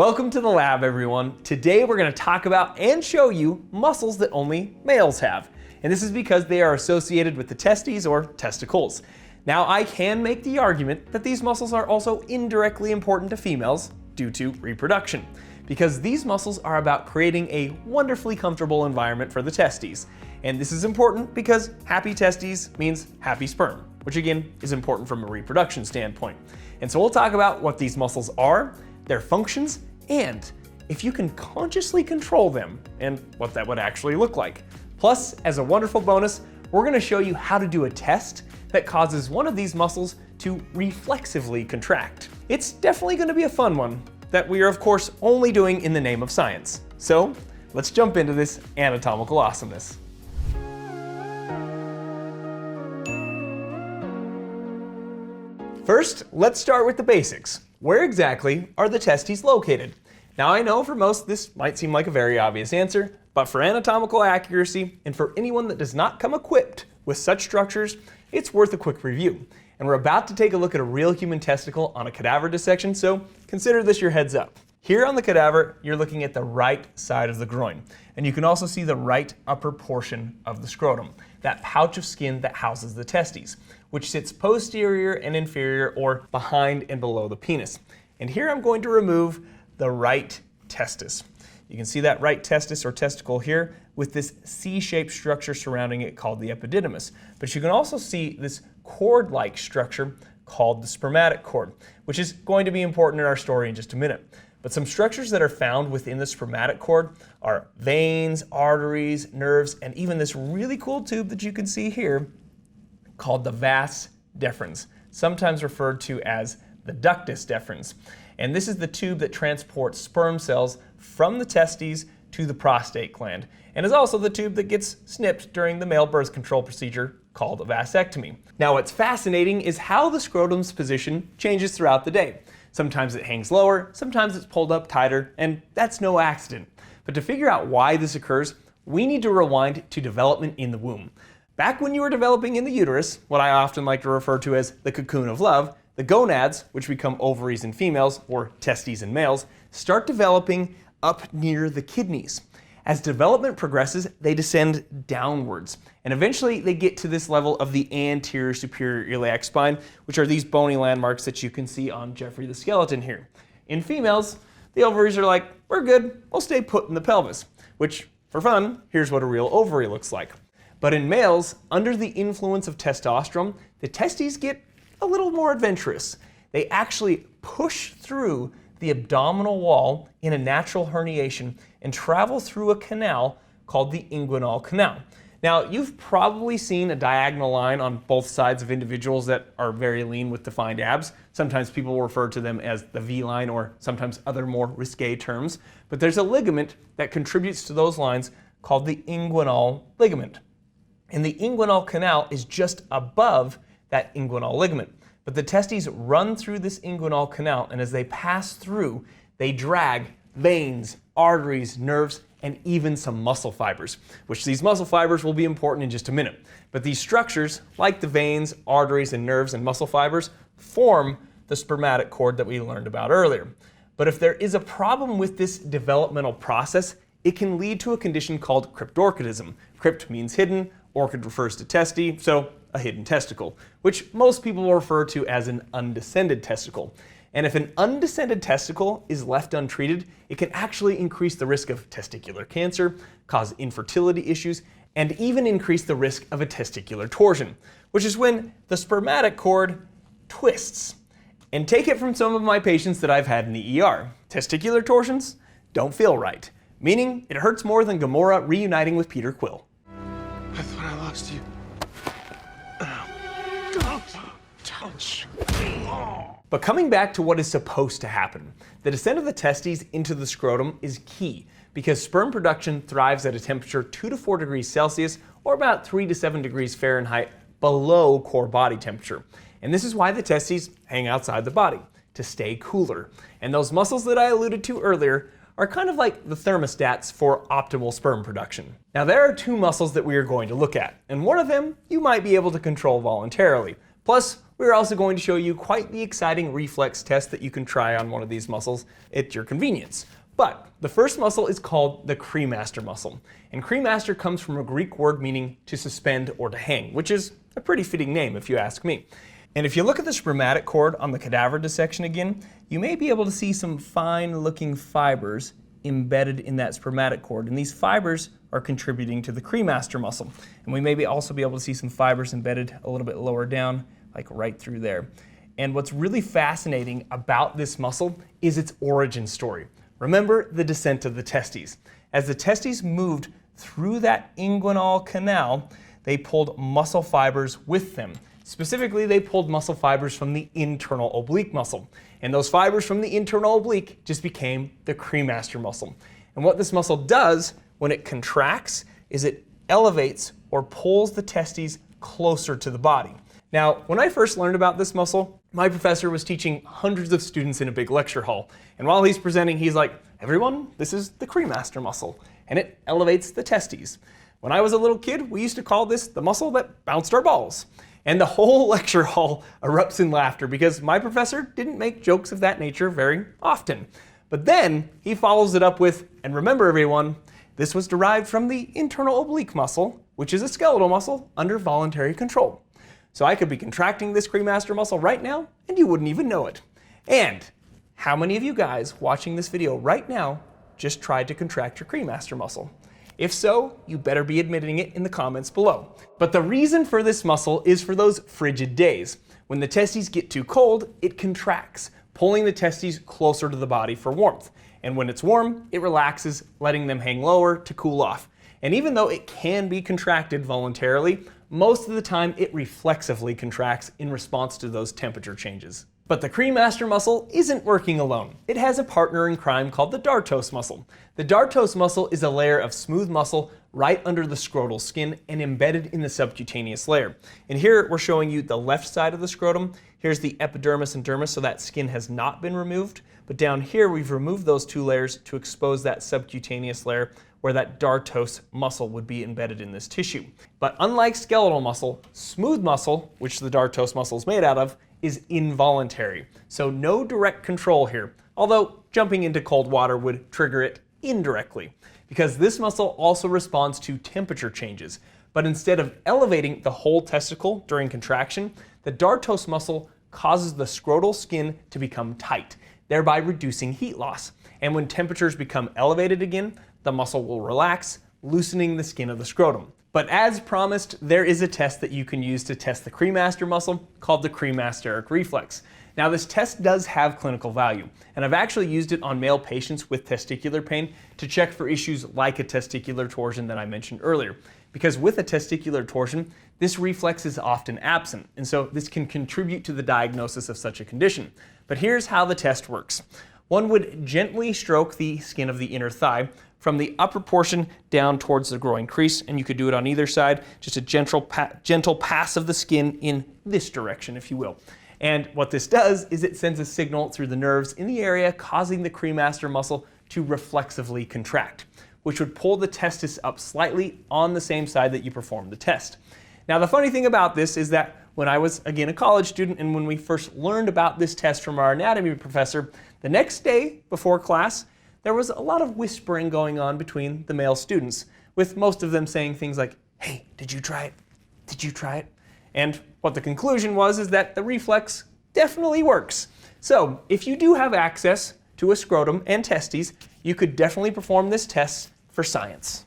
Welcome to the lab, everyone. Today we're going to talk about and show you muscles that only males have. And this is because they are associated with the testes or testicles. Now, I can make the argument that these muscles are also indirectly important to females due to reproduction, because these muscles are about creating a wonderfully comfortable environment for the testes. And this is important because happy testes means happy sperm, which again is important from a reproduction standpoint. And so we'll talk about what these muscles are, their functions, and if you can consciously control them and what that would actually look like. Plus, as a wonderful bonus, we're going to show you how to do a test that causes one of these muscles to reflexively contract. It's definitely going to be a fun one that we are, of course, only doing in the name of science. So let's jump into this anatomical awesomeness. First, let's start with the basics. Where exactly are the testes located? Now, I know for most this might seem like a very obvious answer, but for anatomical accuracy and for anyone that does not come equipped with such structures, it's worth a quick review. And we're about to take a look at a real human testicle on a cadaver dissection, so consider this your heads up. Here on the cadaver, you're looking at the right side of the groin, and you can also see the right upper portion of the scrotum, that pouch of skin that houses the testes, which sits posterior and inferior or behind and below the penis. And here I'm going to remove the right testis. You can see that right testis or testicle here with this C-shaped structure surrounding it called the epididymis. But you can also see this cord-like structure called the spermatic cord, which is going to be important in our story in just a minute. But some structures that are found within the spermatic cord are veins, arteries, nerves, and even this really cool tube that you can see here called the vas deferens, sometimes referred to as the ductus deferens. And this is the tube that transports sperm cells from the testes to the prostate gland, and is also the tube that gets snipped during the male birth control procedure called a vasectomy. Now, what's fascinating is how the scrotum's position changes throughout the day. Sometimes it hangs lower, sometimes it's pulled up tighter, and that's no accident. But to figure out why this occurs, we need to rewind to development in the womb. Back when you were developing in the uterus, what I often like to refer to as the cocoon of love, the gonads, which become ovaries in females or testes in males, start developing up near the kidneys. As development progresses, they descend downwards, and eventually they get to this level of the anterior superior iliac spine, which are these bony landmarks that you can see on Jeffrey the skeleton here. In females, the ovaries are like, we're good, we'll stay put in the pelvis, which, for fun, here's what a real ovary looks like. But in males, under the influence of testosterone, the testes get a little more adventurous. They actually push through the abdominal wall in a natural herniation and travel through a canal called the inguinal canal. Now, you've probably seen a diagonal line on both sides of individuals that are very lean with defined abs. Sometimes people refer to them as the V-line or sometimes other more risque terms. But there's a ligament that contributes to those lines called the inguinal ligament. And the inguinal canal is just above that inguinal ligament. But the testes run through this inguinal canal, and as they pass through, they drag veins, arteries, nerves, and even some muscle fibers, which these muscle fibers will be important in just a minute. But these structures, like the veins, arteries, and nerves and muscle fibers, form the spermatic cord that we learned about earlier. But if there is a problem with this developmental process, it can lead to a condition called cryptorchidism. Crypt means hidden, orchid refers to testy, so a hidden testicle, which most people will refer to as an undescended testicle. And if an undescended testicle is left untreated, it can actually increase the risk of testicular cancer, cause infertility issues, and even increase the risk of a testicular torsion, which is when the spermatic cord twists. And take it from some of my patients that I've had in the ER. Testicular torsions don't feel right, meaning it hurts more than Gamora reuniting with Peter Quill. I thought I lost you. Touch. But coming back to what is supposed to happen, the descent of the testes into the scrotum is key because sperm production thrives at a temperature 2 to 4 degrees Celsius or about 3 to 7 degrees Fahrenheit below core body temperature. And this is why the testes hang outside the body, to stay cooler. And those muscles that I alluded to earlier are kind of like the thermostats for optimal sperm production. Now, there are two muscles that we are going to look at, and one of them you might be able to control voluntarily. Plus, We're also going to show you quite the exciting reflex test that you can try on one of these muscles at your convenience. But the first muscle is called the Cremaster muscle. And Cremaster comes from a Greek word meaning to suspend or to hang, which is a pretty fitting name if you ask me. And if you look at the spermatic cord on the cadaver dissection again, you may be able to see some fine looking fibers embedded in that spermatic cord. And these fibers are contributing to the Cremaster muscle. And we may also be able to see some fibers embedded a little bit lower down, like right through there. And what's really fascinating about this muscle is its origin story. Remember the descent of the testes. As the testes moved through that inguinal canal, they pulled muscle fibers with them. Specifically, they pulled muscle fibers from the internal oblique muscle. And those fibers from the internal oblique just became the Cremaster muscle. And what this muscle does when it contracts is it elevates or pulls the testes closer to the body. Now, when I first learned about this muscle, my professor was teaching hundreds of students in a big lecture hall. And while he's presenting, he's like, everyone, this is the Cremaster muscle, and it elevates the testes. When I was a little kid, we used to call this the muscle that bounced our balls. And the whole lecture hall erupts in laughter because my professor didn't make jokes of that nature very often. But then he follows it up with, and remember everyone, this was derived from the internal oblique muscle, which is a skeletal muscle under voluntary control. So I could be contracting this Cremaster muscle right now, and you wouldn't even know it. And how many of you guys watching this video right now just tried to contract your Cremaster muscle? If so, you better be admitting it in the comments below. But the reason for this muscle is for those frigid days. When the testes get too cold, it contracts, pulling the testes closer to the body for warmth. And when it's warm, it relaxes, letting them hang lower to cool off. And even though it can be contracted voluntarily, most of the time it reflexively contracts in response to those temperature changes. But the Cremaster muscle isn't working alone. It has a partner in crime called the Dartos muscle. The Dartos muscle is a layer of smooth muscle right under the scrotal skin and embedded in the subcutaneous layer. And here we're showing you the left side of the scrotum. Here's the epidermis and dermis, so that skin has not been removed. But down here we've removed those two layers to expose that subcutaneous layer where that Dartos muscle would be embedded in this tissue. But unlike skeletal muscle, smooth muscle, which the Dartos muscle is made out of, is involuntary. So no direct control here, although jumping into cold water would trigger it indirectly, because this muscle also responds to temperature changes. But instead of elevating the whole testicle during contraction, the Dartos muscle causes the scrotal skin to become tight, thereby reducing heat loss. And when temperatures become elevated again, the muscle will relax, loosening the skin of the scrotum. But as promised, there is a test that you can use to test the Cremaster muscle called the Cremasteric reflex. Now this test does have clinical value, and I've actually used it on male patients with testicular pain to check for issues like a testicular torsion that I mentioned earlier. Because with a testicular torsion, this reflex is often absent, and so this can contribute to the diagnosis of such a condition. But here's how the test works. One would gently stroke the skin of the inner thigh from the upper portion down towards the groin crease, and you could do it on either side, just a gentle pass of the skin in this direction, if you will. And what this does is it sends a signal through the nerves in the area, causing the Cremaster muscle to reflexively contract, which would pull the testis up slightly on the same side that you performed the test. Now the funny thing about this is that when I was, again, a college student, and when we first learned about this test from our anatomy professor, the next day before class, there was a lot of whispering going on between the male students, with most of them saying things like, hey, did you try it? Did you try it? And what the conclusion was is that the reflex definitely works. So if you do have access to a scrotum and testes, you could definitely perform this test for science.